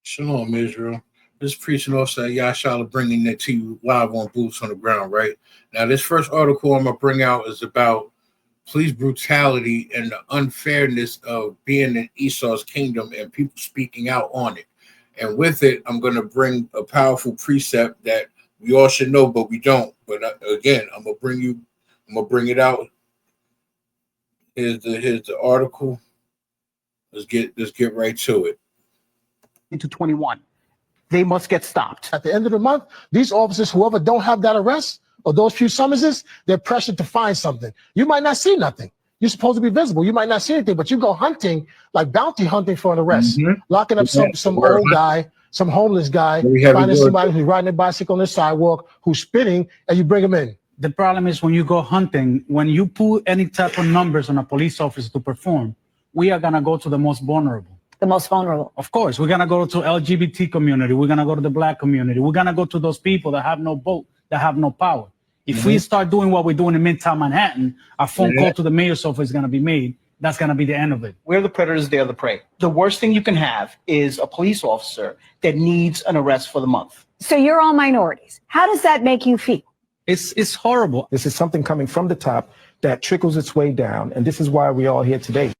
Shalom, Israel. This preaching officer Yashala bringing that to you live on Boots on the Ground, right? Now, this first article I'm going to bring out is about police brutality and the unfairness of being in Esau's kingdom and people speaking out on it. And with it, I'm going to bring a powerful precept that we all should know, but we don't. But again, I'm going to bring it out. Here's the article. Let's get right to it. Into 21. They must get stopped. At the end of the month, these officers, whoever don't have that arrest or those few summonses, they're pressured to find something. You might not see nothing. You're supposed to be visible. You might not see anything, but you go hunting, like bounty hunting for an arrest, locking up some old guy, some homeless guy, finding somebody who's riding a bicycle on the sidewalk, who's spinning, and you bring him in. The problem is when you go hunting, when you put any type of numbers on a police officer to perform, we are going to go to the most vulnerable. The most vulnerable. Of course, we're going to go to LGBT community. We're going to go to the black community. We're going to go to those people that have no vote, that have no power. If we start doing what we're doing in Midtown Manhattan, a phone call to the mayor's office is going to be made. That's going to be the end of it. We're the predators, they're the prey. The worst thing you can have is a police officer that needs an arrest for the month. So you're all minorities. How does that make you feel? It's horrible. This is something coming from the top that trickles its way down. And this is why we're all here today.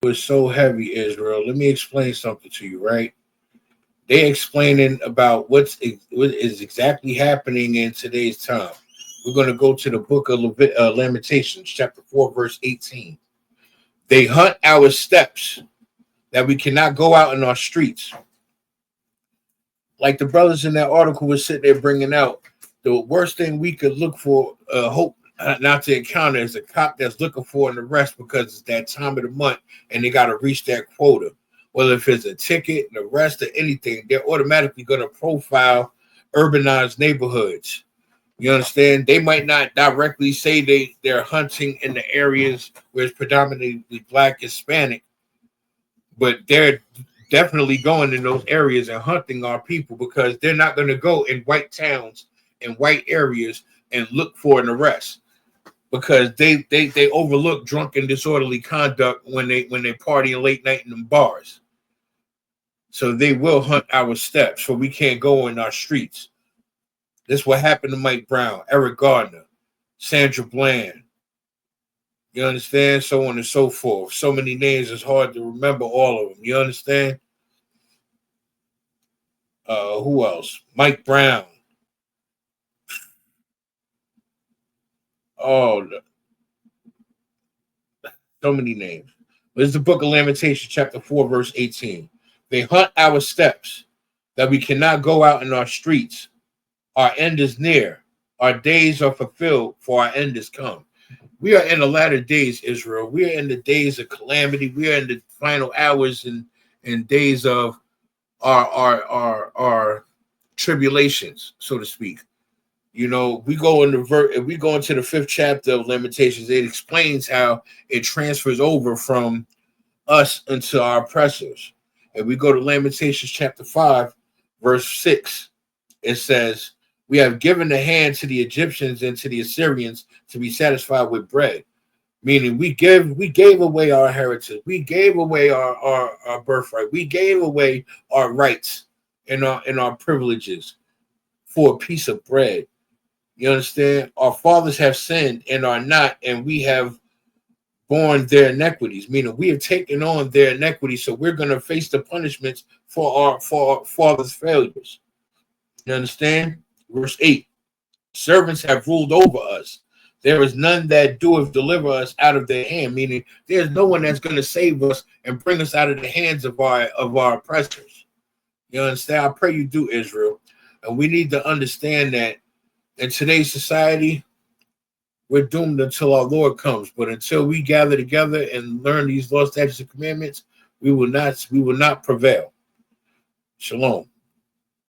Was so heavy, Israel. Let me explain something to you, right? They explaining about what is exactly happening in today's time. We're going to go to the book of Lamentations, chapter 4, verse 18. They hunt our steps, that we cannot go out in our streets. Like the brothers in that article was sitting there bringing out, the worst thing we could look for, hope not to encounter is a cop that's looking for an arrest because it's that time of the month and they got to reach that quota. Well, if it's a ticket, an arrest, or anything, they're automatically going to profile urbanized neighborhoods. You understand? They might not directly say they're hunting in the areas where it's predominantly black, Hispanic, but they're definitely going in those areas and hunting our people because they're not going to go in white towns and white areas and look for an arrest. Because they overlook drunken disorderly conduct when they party late night in them bars. So they will hunt our steps, so we can't go in our streets. This what happened to Mike Brown, Eric Gardner, Sandra Bland. You understand? So on and so forth. So many names, it's hard to remember all of them. You understand? Who else? Mike Brown. Oh, so many names. This is the book of Lamentations, chapter 4, verse 18. They hunt our steps, that we cannot go out in our streets. Our end is near. Our days are fulfilled, for our end is come. We are in the latter days, Israel. We are in the days of calamity. We are in the final hours and days of our tribulations, so to speak. You know, we go into the 5th chapter of Lamentations. It explains how it transfers over from us into our oppressors. And we go to Lamentations chapter 5, verse 6. It says, "We have given the hand to the Egyptians and to the Assyrians to be satisfied with bread." Meaning we gave away our heritage. We gave away our birthright. We gave away our rights and our privileges for a piece of bread. You understand? Our fathers have sinned and are not, and we have borne their iniquities, meaning we have taken on their iniquities, so we're going to face the punishments for our fathers' failures. You understand? Verse 8, servants have ruled over us. There is none that doeth deliver us out of their hand, meaning there's no one that's going to save us and bring us out of the hands of our oppressors. You understand? I pray you do, Israel. And we need to understand that in today's society, we're doomed until our Lord comes. But until we gather together and learn these laws, statutes, and commandments, we will not prevail. Shalom.